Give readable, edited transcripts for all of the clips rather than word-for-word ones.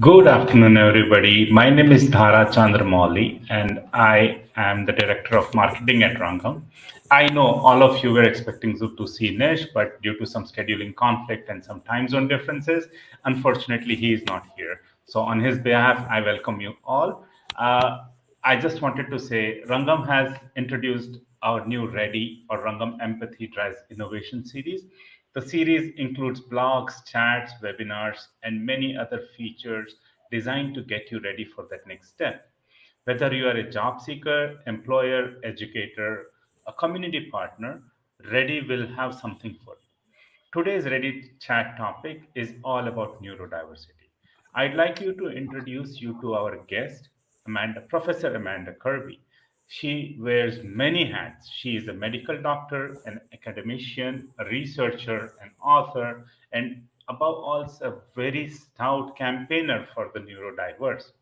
Good afternoon, everybody. My name is 𝗟𝗃𝗧 and I am the Director of Marketing at Rangam. I know all of you were expecting to see Nish, but due to some scheduling conflict and some time zone differences, unfortunately, he is not here. So on his behalf, I welcome you all. I just wanted to say Rangam has introduced our new REDi or Rangam Empathy Drives Innovation series. The series includes blogs, chats, webinars, and many other features designed to get you ready for that next step. Whether you are a job seeker, employer, educator, a community partner, REDi will have something for you. Today's REDi chat topic is all about neurodiversity. I'd like you to introduce you to our guest, Professor Amanda Kirby. She wears many hats. She is a medical doctor, an academician, a researcher, an author, and above all, a very stout campaigner for the neurodiverse.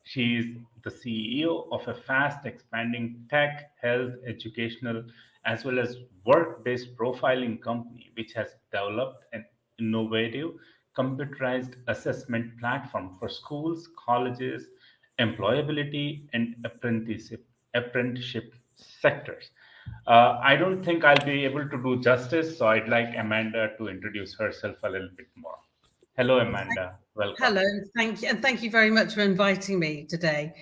She is the CEO of a fast expanding tech, health, educational, as well as work based profiling company, which has developed an innovative computerized assessment platform for schools, colleges, employability, and apprenticeship sectors. I don't think I'll be able to do justice, so I'd like Amanda to introduce herself a little bit more. Hello, Amanda. Welcome. Hello, thank you, and thank you very much for inviting me today.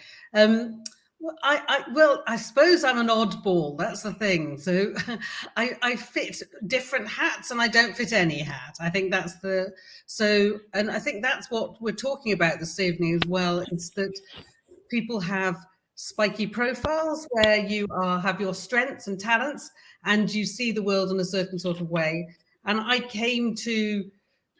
I suppose I'm an oddball. That's the thing. So I fit different hats, and I don't fit any hat. I think that's and I think that's what we're talking about this evening as well. Is that people have spiky profiles where you have your strengths and talents, and you see the world in a certain sort of way. And I came to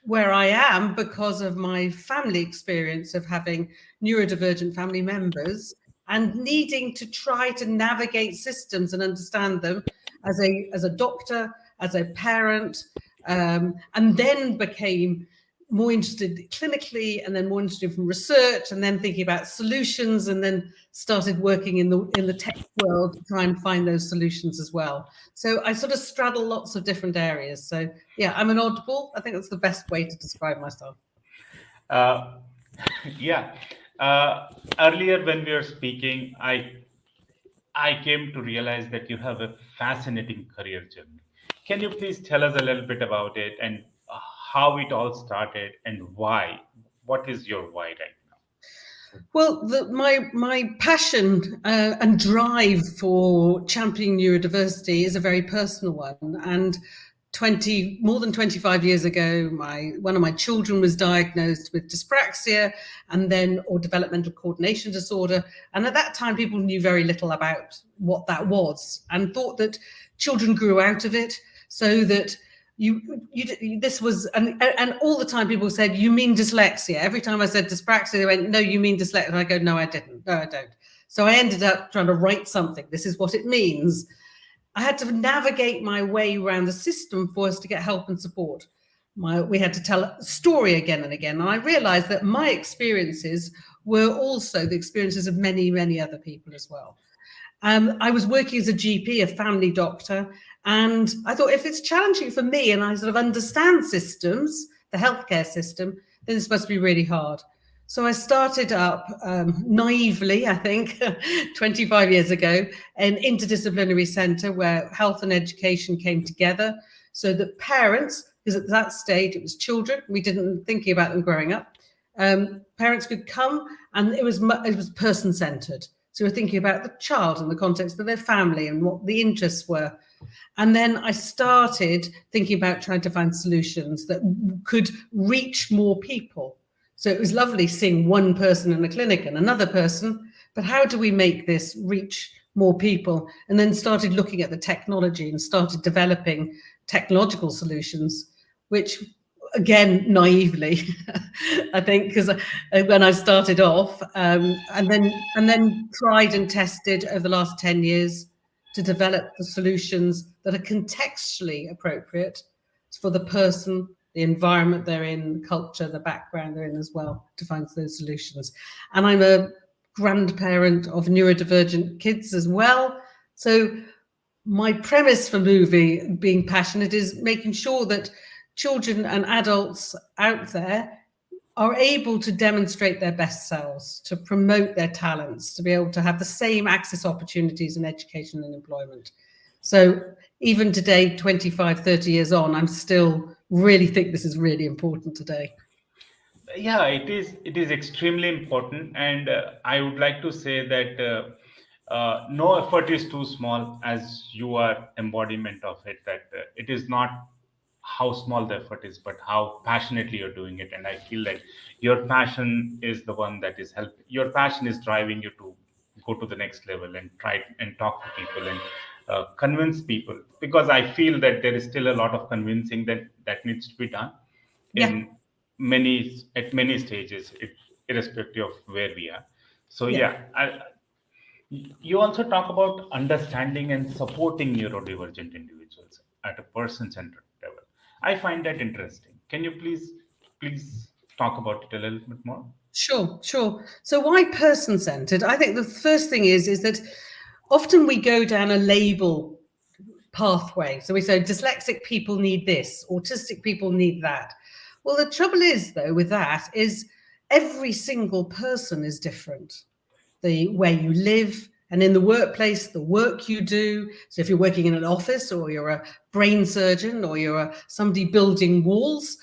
where I am because of my family experience of having neurodivergent family members and needing to try to navigate systems and understand them as a doctor, as a parent, and then became more interested clinically, and then more interested from research, and then thinking about solutions, and then started working in the tech world to try and find those solutions as well. So I sort of straddle lots of different areas. So yeah, I'm an oddball. I think that's the best way to describe myself. Yeah. Earlier when we were speaking, I came to realize that you have a fascinating career journey. Can you please tell us a little bit about it and how it all started and why? What is your why right now? Well, my passion and drive for championing neurodiversity is a very personal one. And more than 25 years ago, one of my children was diagnosed with dyspraxia or developmental coordination disorder. And at that time, people knew very little about what that was and thought that children grew out of it, so that this was, and all the time people said, you mean dyslexia. Every time I said dyspraxia, they went, no, you mean dyslexia. And I go, no, I didn't. No, I don't. So I ended up trying to write something. This is what it means. I had to navigate my way around the system for us to get help and support. We had to tell a story again and again. And I realized that my experiences were also the experiences of many, many other people as well. I was working as a GP, a family doctor, and I thought, if it's challenging for me and I sort of understand systems, the healthcare system, then this must be really hard. So I started up naively, I think, 25 years ago, an interdisciplinary centre where health and education came together, so that parents, because at that stage it was children, we didn't think about them growing up, parents could come, and it was person-centred. So we're thinking about the child in the context of their family and what the interests were. And then I started thinking about trying to find solutions that could reach more people. So it was lovely seeing one person in the clinic and another person, but how do we make this reach more people? And then started looking at the technology and started developing technological solutions, which, again, naively, I think, because when I started off, and then tried and tested over the last 10 years to develop the solutions that are contextually appropriate for the person, the environment they're in, culture, the background they're in as well, to find those solutions. And I'm a grandparent of neurodivergent kids as well. So my premise for being passionate is making sure that children and adults out there are able to demonstrate their best selves, to promote their talents, to be able to have the same access opportunities in education and employment. So even today, 25, 30 years on, I'm still really think this is really important today. Yeah, it is extremely important, and I would like to say that no effort is too small, as you are embodiment of it. That it is not how small the effort is, but how passionately you're doing it. And I feel that your passion is the one that is helping. Your passion is driving you to go to the next level and try and talk to people and convince people. Because I feel that there is still a lot of convincing that needs to be done Yeah. in many stages, irrespective of where we are. So you also talk about understanding and supporting neurodivergent individuals at a person-centered level. I find that interesting. Can you please talk about it a little bit more? Sure. So why person-centered? I think the first thing is that often we go down a label pathway. So we say dyslexic people need this, autistic people need that. Well, the trouble is, though, with that is every single person is different. The way you live, and in the workplace, the work you do. So if you're working in an office, or you're a brain surgeon, or you're somebody building walls,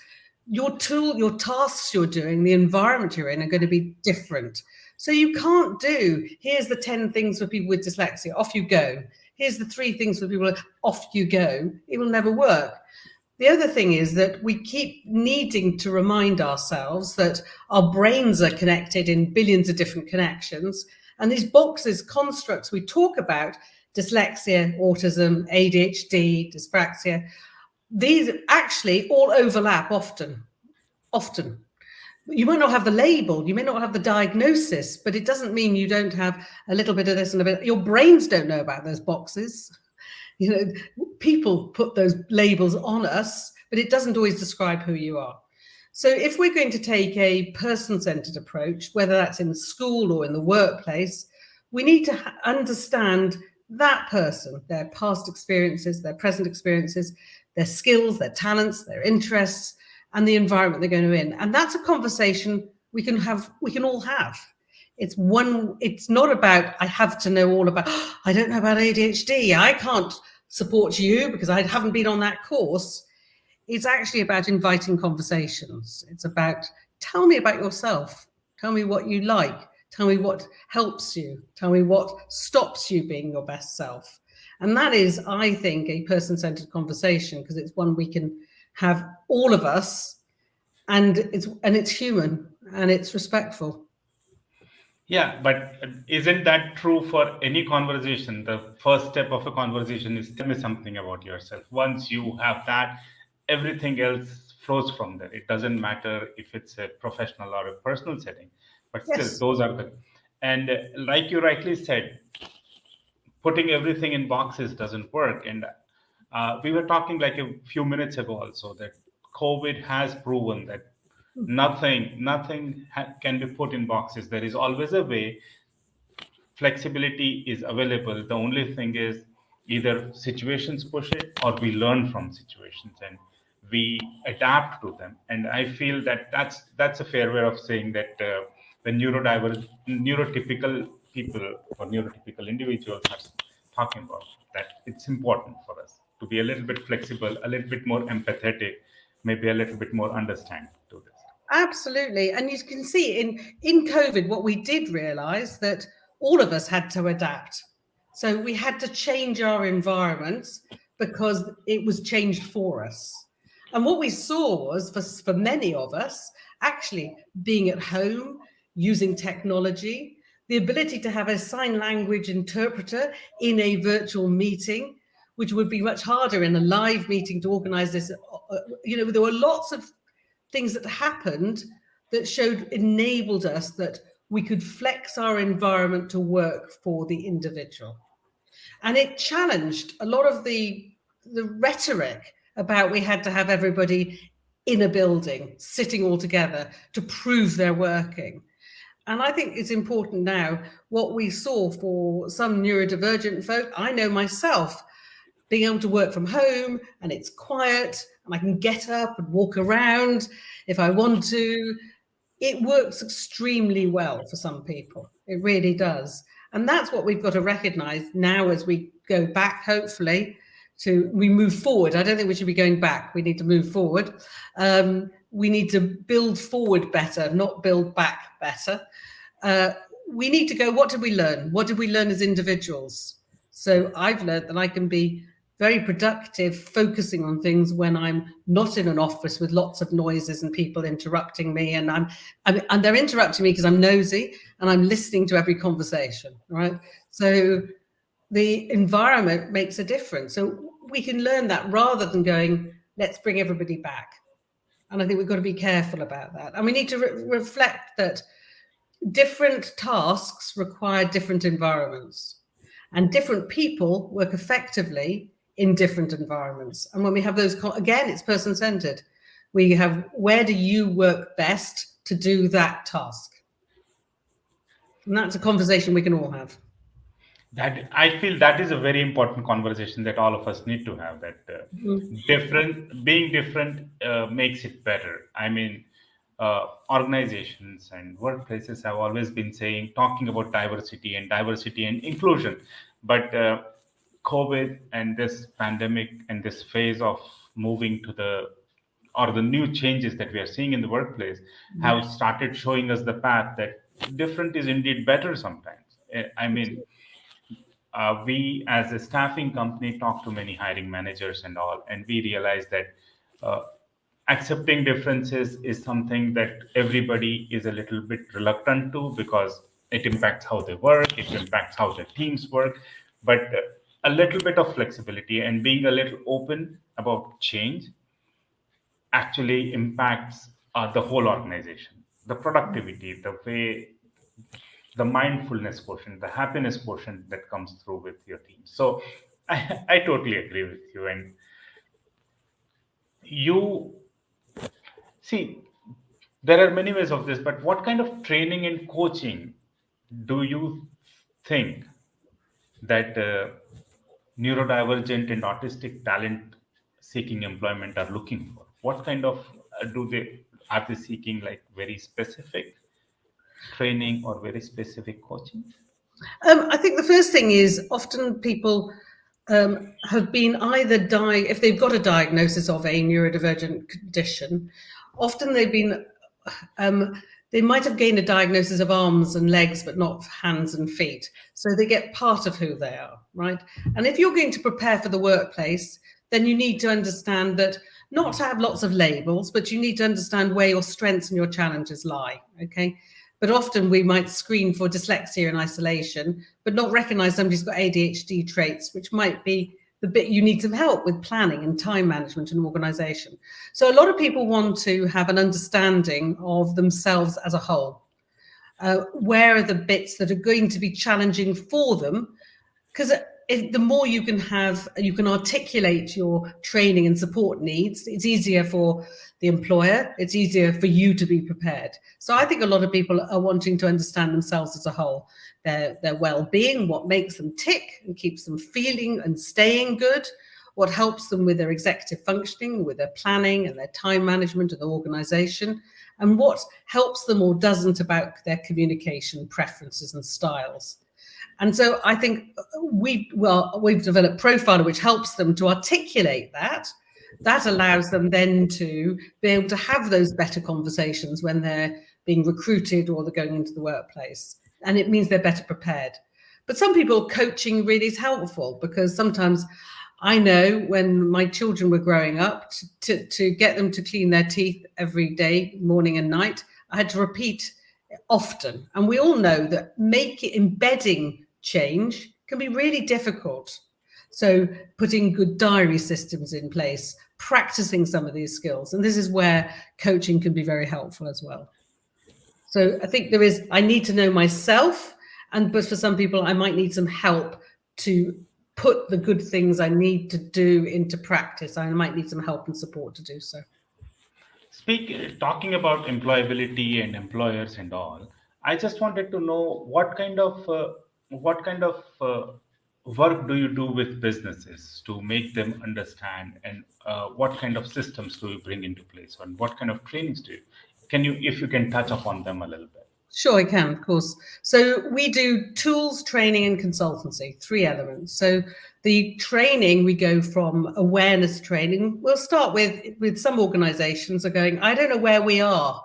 your tasks you're doing, the environment you're in are going to be different. So you can't do, here's the 10 things for people with dyslexia, off you go. Here's the 3 things for people, off you go. It will never work. The other thing is that we keep needing to remind ourselves that our brains are connected in billions of different connections. And these boxes, constructs we talk about, dyslexia, autism, ADHD, dyspraxia, these actually all overlap often. You might not have the label, you may not have the diagnosis, but it doesn't mean you don't have a little bit of this and a bit. Your brains don't know about those boxes. You know, people put those labels on us, but it doesn't always describe who you are. So if we're going to take a person-centered approach, whether that's in school or in the workplace, we need to understand that person, their past experiences, their present experiences, their skills, their talents, their interests, and the environment they're going to in. And that's a conversation we can all have. It's not about, I have to know all about, I don't know about ADHD, I can't support you because I haven't been on that course. It's actually about inviting conversations. It's about, tell me about yourself. Tell me what you like. Tell me what helps you. Tell me what stops you being your best self. And that is, I think, a person-centered conversation, because it's one we can have, all of us, and it's human and it's respectful. Yeah, but isn't that true for any conversation? The first step of a conversation is, tell me something about yourself. Once you have that, everything else flows from there. It doesn't matter if it's a professional or a personal setting, but still, Yes. those are the, and like you rightly said, putting everything in boxes doesn't work. And we were talking like a few minutes ago also that COVID has proven that nothing can be put in boxes. There is always a way. Flexibility is available. The only thing is either situations push it or we learn from situations and we adapt to them. And I feel that that's a fair way of saying that when neurotypical people or neurotypical individuals are talking about that, it's important for us to be a little bit flexible, a little bit more empathetic, maybe a little bit more understanding to this. Absolutely. And you can see in COVID, what we did realize that all of us had to adapt. So we had to change our environments because it was changed for us. And what we saw was for many of us, actually being at home, using technology, the ability to have a sign language interpreter in a virtual meeting, which would be much harder in a live meeting to organize this. There were lots of things that happened that enabled us that we could flex our environment to work for the individual. And it challenged a lot of the rhetoric about we had to have everybody in a building, sitting all together to prove they're working. And I think it's important now, what we saw for some neurodivergent folk, I know myself, being able to work from home and it's quiet and I can get up and walk around if I want to. it works extremely well for some people. It really does. And that's what we've got to recognize now as we go back, hopefully, we move forward. I don't think we should be going back. We need to move forward. We need to build forward better, not build back better. We need to go, what did we learn? What did we learn as individuals? So I've learned that I can be very productive focusing on things when I'm not in an office with lots of noises and people interrupting me, and and they're interrupting me because I'm nosy and I'm listening to every conversation, right? So the environment makes a difference. So we can learn that rather than going, let's bring everybody back. And I think we've got to be careful about that. And we need to reflect that different tasks require different environments, and different people work effectively in different environments. And when we have those, again, it's person-centered. We have, where do you work best to do that task? And that's a conversation we can all have. That, I feel that is a very important conversation that all of us need to have, that being different makes it better. I mean, organizations and workplaces have always been talking about diversity and inclusion, but COVID and this pandemic and this phase of moving to the new changes that we are seeing in the workplace have started showing us the path that different is indeed better sometimes. I mean, we as a staffing company talk to many hiring managers and all, and we realize that accepting differences is something that everybody is a little bit reluctant to, because it impacts how they work, it impacts how their teams work. But a little bit of flexibility and being a little open about change actually impacts the whole organization, the productivity, the way, the mindfulness quotient, the happiness quotient that comes through with your team. So I totally agree with you. And you see, there are many ways of this, but what kind of training and coaching do you think that neurodivergent and autistic talent seeking employment are looking for? What kind of are they seeking, like very specific training or very specific coaching? I think the first thing is, often people have been either if they've got a diagnosis of a neurodivergent condition, often they've been they might have gained a diagnosis of arms and legs, but not hands and feet. So they get part of who they are, right? And if you're going to prepare for the workplace, then you need to understand that, not to have lots of labels, but you need to understand where your strengths and your challenges lie, okay? But often we might screen for dyslexia in isolation, but not recognize somebody's got ADHD traits, which might be the bit you need some help with planning and time management and organization. So a lot of people want to have an understanding of themselves as a whole. Where are the bits that are going to be challenging for them? Because the more you can articulate your training and support needs, it's easier for the employer, it's easier for you to be prepared. So I think a lot of people are wanting to understand themselves as a whole, their well-being, what makes them tick and keeps them feeling and staying good, what helps them with their executive functioning, with their planning and their time management and their organization, and what helps them or doesn't about their communication preferences and styles. And so I think we've developed Profiler, which helps them to articulate that. That allows them then to be able to have those better conversations when they're being recruited or they're going into the workplace. And it means they're better prepared. But some people, coaching really is helpful, because sometimes I know when my children were growing up, to get them to clean their teeth every day, morning and night, I had to repeat often. And we all know that embedding change can be really difficult. So putting good diary systems in place, practicing some of these skills. And this is where coaching can be very helpful as well. So I think I need to know myself, but for some people, I might need some help to put the good things I need to do into practice. I might need some help and support to do so. Talking about employability and employers and all, I just wanted to know what kind of work do you do with businesses to make them understand, and what kind of systems do you bring into place, and what kind of trainings do you? if you can touch upon them a little bit? Sure, I can, of course. So we do tools, training, and consultancy, 3 elements. So the training, we go from awareness training. We'll start with some organizations are going, I don't know where we are.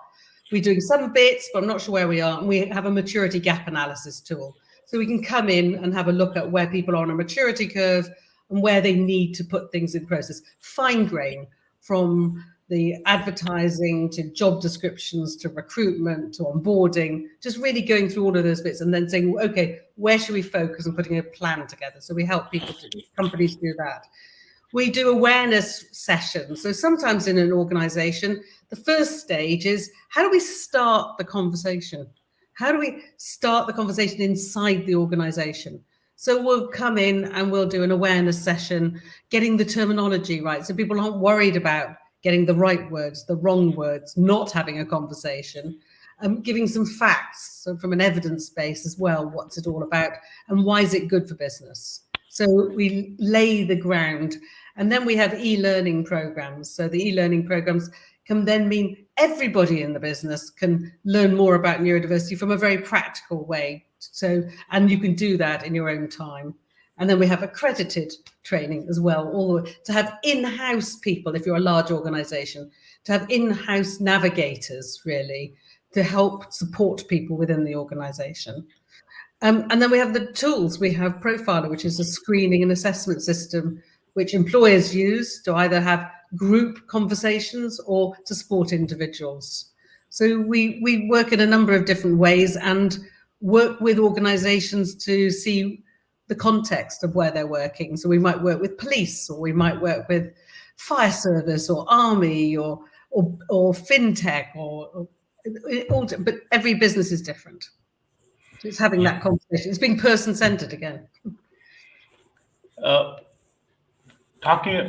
We're doing some bits, but I'm not sure where we are. And we have a maturity gap analysis tool. So we can come in and have a look at where people are on a maturity curve and where they need to put things in process. Fine grain, from the advertising to job descriptions to recruitment to onboarding, just really going through all of those bits and then saying, okay, where should we focus and putting a plan together? So we help people, companies do that. We do awareness sessions. So sometimes in an organization, the first stage is, how do we start the conversation? How do we start the conversation inside the organization? So we'll come in and we'll do an awareness session, getting the terminology right. So people aren't worried about getting the right words, the wrong words, not having a conversation, giving some facts, so from an evidence base as well, what's it all about and why is it good for business? So we lay the ground, and then we have e-learning programs. So the e-learning programs can then mean everybody in the business can learn more about neurodiversity from a very practical way. So, and you can do that in your own time. And then we have accredited training as well, all the way to have in-house people, if you're a large organization, to have in-house navigators, really, to help support people within the organization. And then we have the tools. We have Profiler, which is a screening and assessment system which employers use to either have group conversations or to support individuals. So we work in a number of different ways and work with organizations to see the context of where they're working. So we might work with police, or we might work with fire service or army or fintech but every business is different. So it's having that conversation. It's being person-centered again.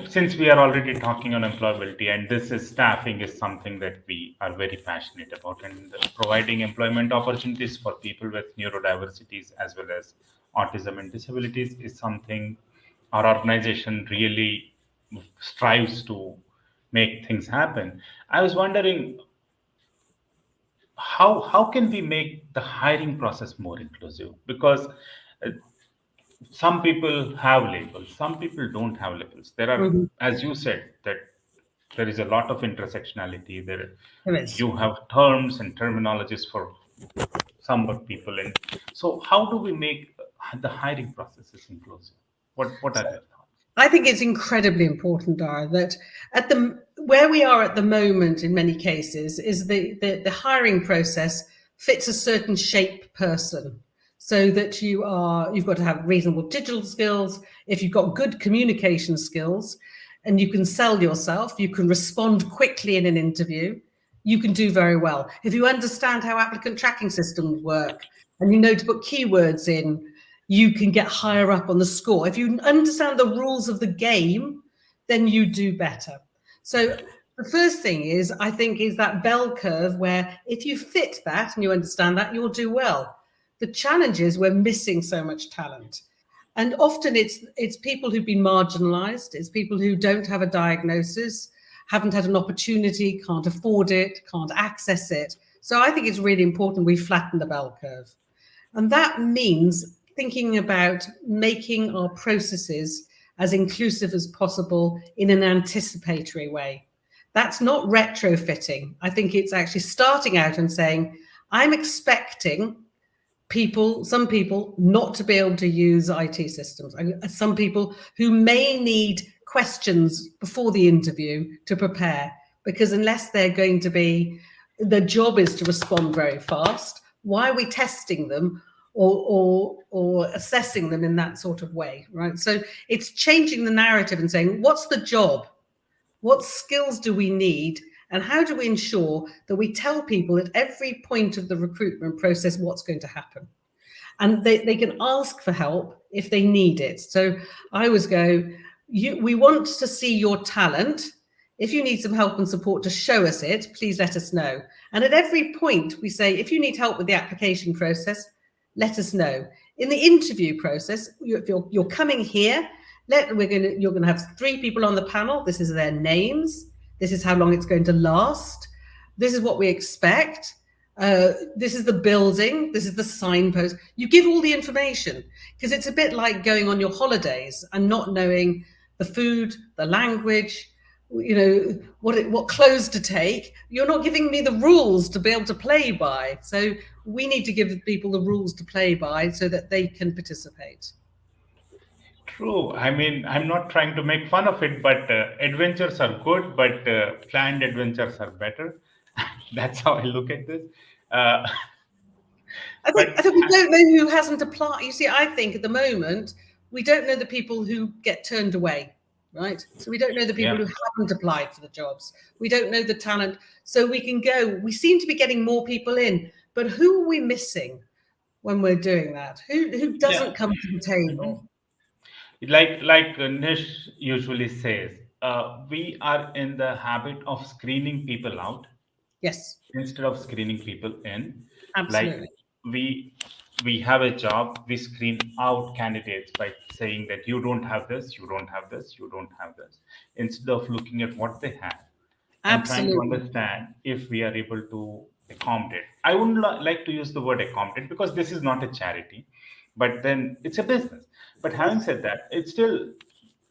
Since we are already talking on employability, and this is staffing is something that we are very passionate about, and providing employment opportunities for people with neurodiversities as well as autism and disabilities is something our organization really strives to make things happen. I was wondering, how can we make the hiring process more inclusive? Because some people have labels, some people don't have labels. There are, as you said, that there is a lot of intersectionality. There you have terms and terminologies for some people. And so how do we make the hiring processes inclusive? What are your thoughts? I think it's incredibly important, Dara, that where we are at the moment in many cases is the hiring process fits a certain shape person. So that you've got to have reasonable digital skills. If you've got good communication skills and you can sell yourself, you can respond quickly in an interview, you can do very well. If you understand how applicant tracking systems work and you know to put keywords in, you can get higher up on the score. If you understand the rules of the game, then you do better. So the first thing is, I think, is that bell curve where if you fit that and you understand that, you'll do well. The challenge is we're missing so much talent. And often it's people who've been marginalized. It's people who don't have a diagnosis, haven't had an opportunity, can't afford it, can't access it. So I think it's really important we flatten the bell curve. And that means thinking about making our processes as inclusive as possible in an anticipatory way. That's not retrofitting. I think it's actually starting out and saying, I'm expecting some people not to be able to use IT systems. Some people who may need questions before the interview to prepare, because unless they're going to be, the job is to respond very fast. Why are we testing them or assessing them in that sort of way, right? So it's changing the narrative and saying, what's the job? What skills do we need? And how do we ensure that we tell people at every point of the recruitment process what's going to happen? And they can ask for help if they need it. So I always go, we want to see your talent. If you need some help and support to show us it, please let us know. And at every point we say, if you need help with the application process, let us know. In the interview process, if you're coming here, you're going to have 3 people on the panel. This is their names. This is how long it's going to last. this is what we expect. This is the building, this is the signpost. You give all the information, because it's a bit like going on your holidays and not knowing the food, the language, you know, what clothes to take. You're not giving me the rules to be able to play by. So we need to give people the rules to play by so that they can participate. True. I mean, I'm not trying to make fun of it, but adventures are good, but planned adventures are better. That's how I look at this. I think we don't know who hasn't applied. You see, I think at the moment, we don't know the people who get turned away, right? So we don't know the people who haven't applied for the jobs. We don't know the talent. So we can go, we seem to be getting more people in, but who are we missing when we're doing that? Who doesn't come to the table? Like Nish usually says, we are in the habit of screening people out. Yes. Instead of screening people in. Absolutely. Like we have a job, we screen out candidates by saying that you don't have this, you don't have this, you don't have this, instead of looking at what they have and trying to understand if we are able to accommodate. I wouldn't like to use the word accommodate because this is not a charity, but then it's a business. But having said that, it's still,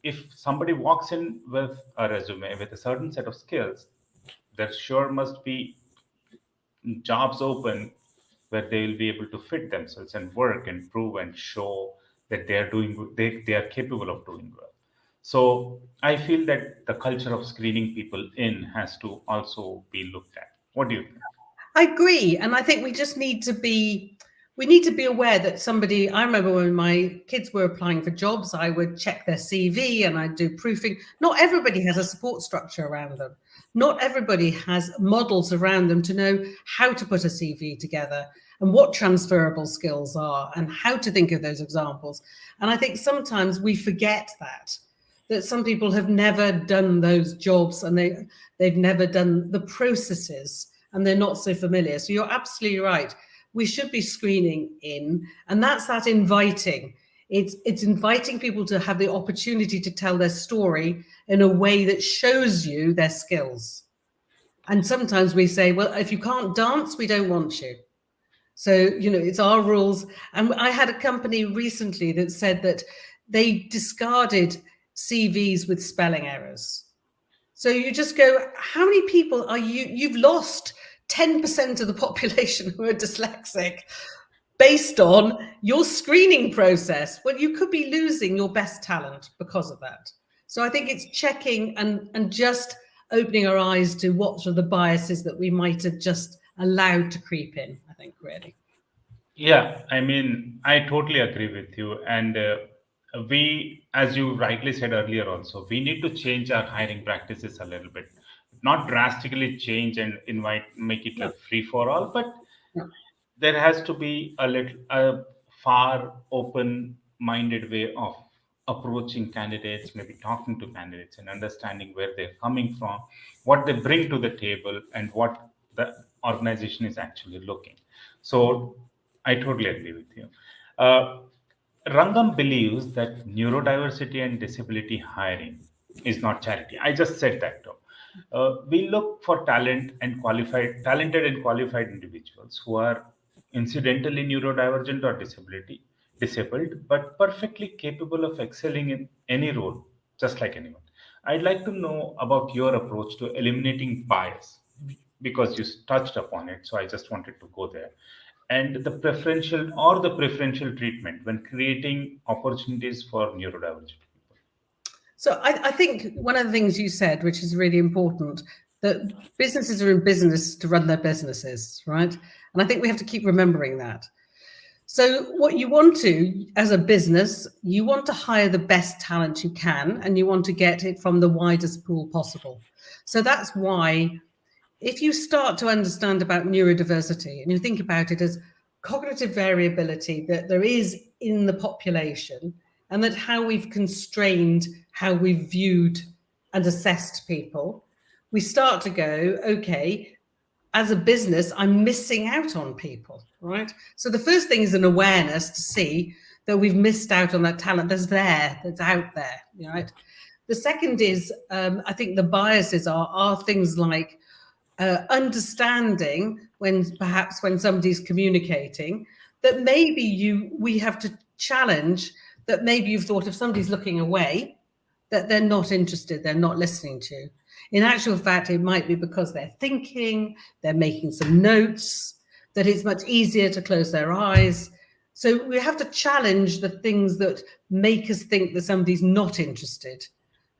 if somebody walks in with a resume with a certain set of skills, there sure must be jobs open where they will be able to fit themselves and work and prove and show that they are doing, they are capable of doing well. So I feel that the culture of screening people in has to also be looked at. What do you think? I agree, and I think we just need to be aware that somebody. I remember when my kids were applying for jobs, I would check their CV and I'd do proofing. Not everybody has a support structure around them. Not everybody has models around them to know how to put a CV together and what transferable skills are and how to think of those examples. And I think sometimes we forget that some people have never done those jobs and they've never done the processes and they're not so familiar. So you're absolutely right. We should be screening in, and that's that inviting. It's inviting people to have the opportunity to tell their story in a way that shows you their skills. And sometimes we say, well, if you can't dance, we don't want you. So, you know, it's our rules. And I had a company recently that said that they discarded CVs with spelling errors. So you just go, how many people are you've lost 10% of the population who are dyslexic based on your screening process. Well, you could be losing your best talent because of that. So I think it's checking and just opening our eyes to what are the biases that we might have just allowed to creep in, I think, really. Yeah, I mean, I totally agree with you. And we, as you rightly said earlier also, we need to change our hiring practices a little bit. Not drastically change and make it like free for all, but there has to be a far open-minded way of approaching candidates, maybe talking to candidates and understanding where they're coming from, what they bring to the table, and what the organization is actually looking. So I totally agree with you. Rangam believes that neurodiversity and disability hiring is not charity. I just said that too. We look for talented and qualified individuals who are incidentally neurodivergent or disabled, but perfectly capable of excelling in any role, just like anyone. I'd like to know about your approach to eliminating bias, because you touched upon it. So I just wanted to go there. And the preferential treatment when creating opportunities for neurodivergent. So I think one of the things you said, which is really important, that businesses are in business to run their businesses, right? And I think we have to keep remembering that. So what you want to, as a business, you want to hire the best talent you can, and you want to get it from the widest pool possible. So that's why if you start to understand about neurodiversity and you think about it as cognitive variability that there is in the population, and that how we've constrained how we've viewed and assessed people, we start to go, okay, as a business, I'm missing out on people, right? So the first thing is an awareness to see that we've missed out on that talent that's out there, right? The second is, I think the biases are things like understanding perhaps when somebody's communicating, that maybe we have to challenge that maybe you've thought if somebody's looking away, that they're not interested, they're not listening to you. In actual fact, it might be because they're thinking, they're making some notes, that it's much easier to close their eyes. So we have to challenge the things that make us think that somebody's not interested,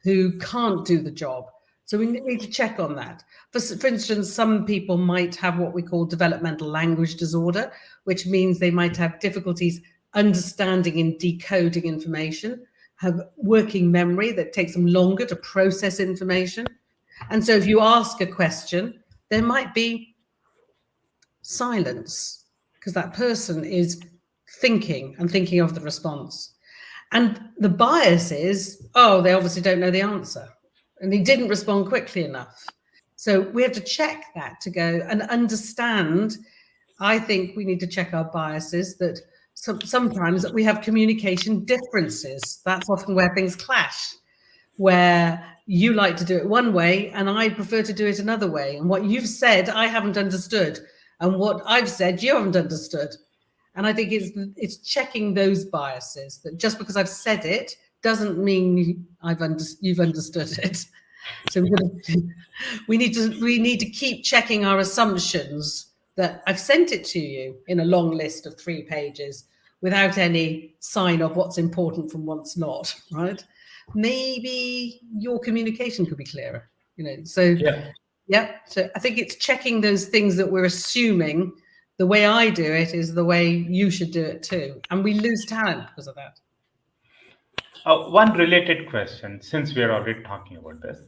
who can't do the job. So we need to check on that. For instance, some people might have what we call developmental language disorder, which means they might have difficulties understanding and decoding information, have working memory that takes them longer to process information. And so if you ask a question, there might be silence because that person is thinking and thinking of the response. And the bias is, oh, they obviously don't know the answer and he didn't respond quickly enough. So we have to check that to go and understand. I think we need to check our biases, that sometimes we have communication differences. That's often where things clash, where you like to do it one way and I prefer to do it another way. And what you've said, I haven't understood. And what I've said, you haven't understood. And I think it's checking those biases, that just because I've said it doesn't mean you've understood it. So we need to keep checking our assumptions, that I've sent it to you in a long list of 3 pages without any sign of what's important from what's not, right? Maybe your communication could be clearer, so so I think it's checking those things that we're assuming the way I do it is the way you should do it too, and we lose talent because of that. One related question, since we're already talking about this,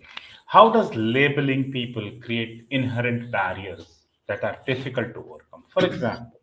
how does labeling people create inherent barriers that are difficult to overcome? For example,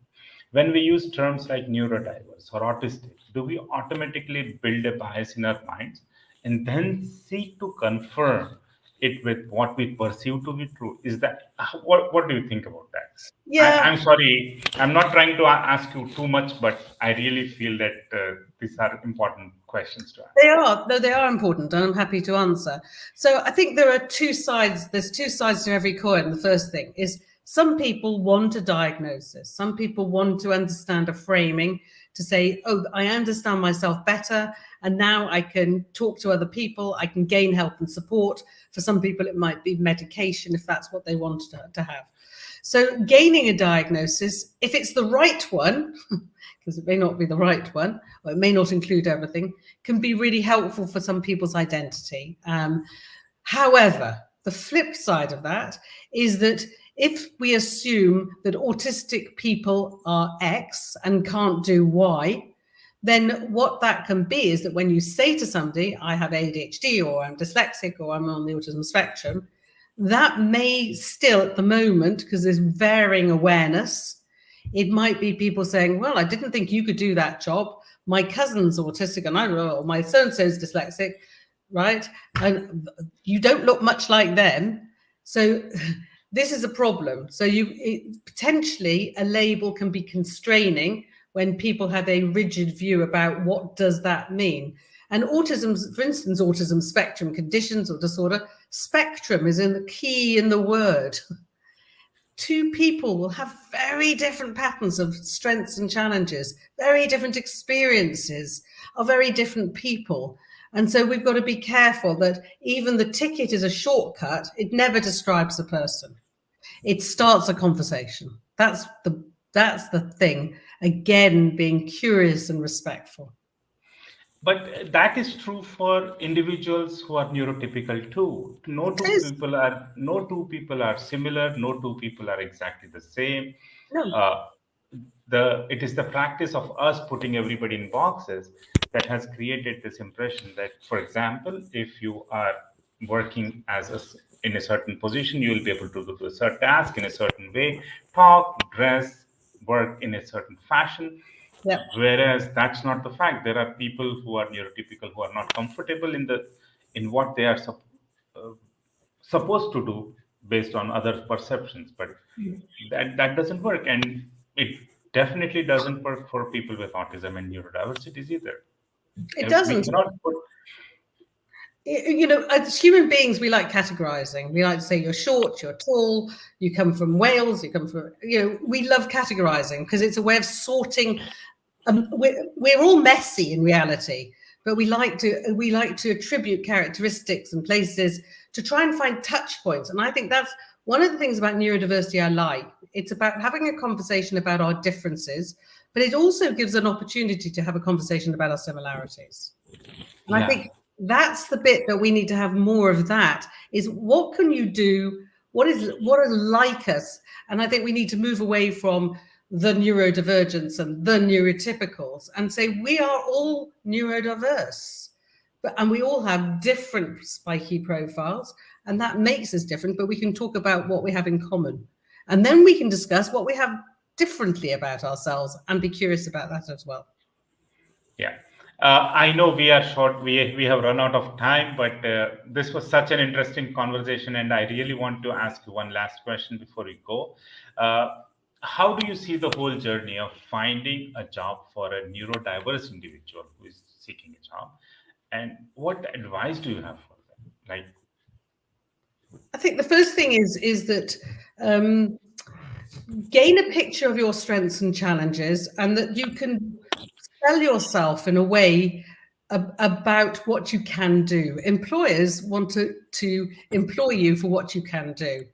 when we use terms like neurodiverse or autistic, do we automatically build a bias in our minds and then seek to confirm it with what we perceive to be true? Is that what do you think about that? Yeah, I'm sorry, I'm not trying to ask you too much, but I really feel that these are important questions to ask. They are important, and I'm happy to answer. So I think there are 2 sides. There's 2 sides to every coin. The first thing is, some people want a diagnosis. Some people want to understand a framing to say, oh, I understand myself better, and now I can talk to other people. I can gain help and support. For some people, it might be medication if that's what they want to have. So gaining a diagnosis, if it's the right one, because it may not be the right one, or it may not include everything, can be really helpful for some people's identity. However, the flip side of that is that if we assume that autistic people are X and can't do Y, then what that can be is that when you say to somebody, I have ADHD, or I'm dyslexic, or I'm on the autism spectrum, that may still at the moment, because there's varying awareness, it might be people saying, well, I didn't think you could do that job. My cousin's autistic and or my so-and-so's dyslexic, right? And you don't look much like them. So this is a problem. So potentially a label can be constraining when people have a rigid view about what does that mean. And autism, for instance, autism spectrum conditions or disorder, spectrum is in the key in the word. 2 people will have very different patterns of strengths and challenges, very different experiences, are very different people. And so we've got to be careful that even the ticket is a shortcut. It never describes a person. It starts a conversation. That's the thing. Again, being curious and respectful. But that is true for individuals who are neurotypical too. No two people are similar. No 2 people are exactly the same. No. It is the practice of us putting everybody in boxes that has created this impression that, for example, if you are working in a certain position, you will be able to do a certain task in a certain way, talk, dress, work in a certain fashion. Yep. Whereas that's not the fact. There are people who are neurotypical who are not comfortable in what they are supposed to do based on other perceptions. But that doesn't work, and it definitely doesn't work for people with autism and neurodiversities either. It doesn't. as human beings, we like categorizing. We like to say you're short, you're tall, you come from Wales, you come from, we love categorizing because it's a way of sorting. We're all messy in reality, but we like to attribute characteristics and places to try and find touch points. And I think that's one of the things about neurodiversity I like. It's about having a conversation about our differences, but it also gives an opportunity to have a conversation about our similarities. And I think that's the bit that we need to have more of. That is, what can you do? What is like us? And I think we need to move away from the neurodivergents and the neurotypicals and say we are all neurodiverse, and we all have different spiky profiles, and that makes us different. But we can talk about what we have in common, and then we can discuss what we have differently about ourselves and be curious about that as well. Yeah. I know we are short, we have run out of time, but this was such an interesting conversation, and I really want to ask you one last question before we go. How do you see the whole journey of finding a job for a neurodiverse individual who is seeking a job, and what advice do you have for them? Like, I think the first thing is that gain a picture of your strengths and challenges, and that you can sell yourself in a way about what you can do. Employers want to employ you for what you can do.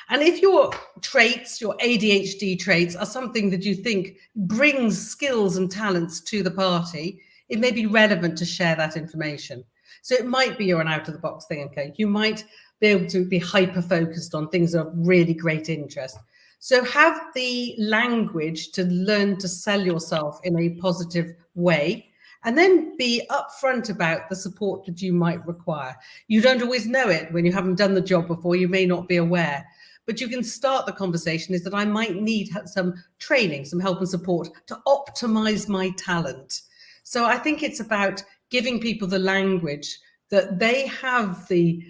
And if your traits, your ADHD traits, are something that you think brings skills and talents to the party, it may be relevant to share that information. So it might be you're an out-of-the-box thinker. You might be able to be hyper-focused on things of really great interest. So have the language to learn to sell yourself in a positive way, and then be upfront about the support that you might require. You don't always know it when you haven't done the job before. You may not be aware, but you can start the conversation is that I might need some training, some help and support to optimize my talent. So I think it's about giving people the language that they have, the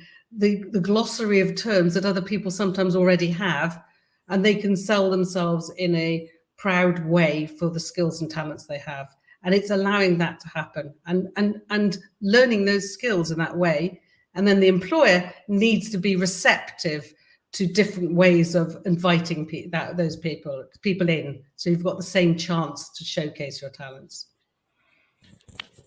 glossary of terms that other people sometimes already have, and they can sell themselves in a proud way for the skills and talents they have. And it's allowing that to happen and learning those skills in that way. And then the employer needs to be receptive to different ways of inviting those people in, so you've got the same chance to showcase your talents.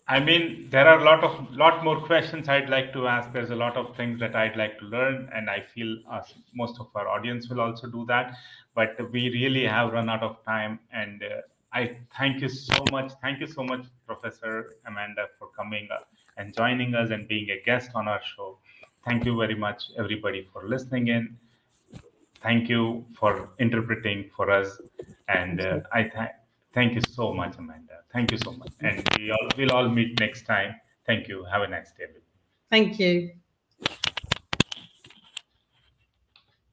I mean, there are a lot more questions I'd like to ask. There's a lot of things that I'd like to learn, and I feel most of our audience will also do that. But we really have run out of time, and I thank you so much. Thank you so much, Professor Amanda, for coming and joining us and being a guest on our show. Thank you very much, everybody, for listening in. Thank you for interpreting for us, and thank you so much, Amanda. Thank you so much. And we'll all meet next time. Thank you. Have a nice day. Thank you.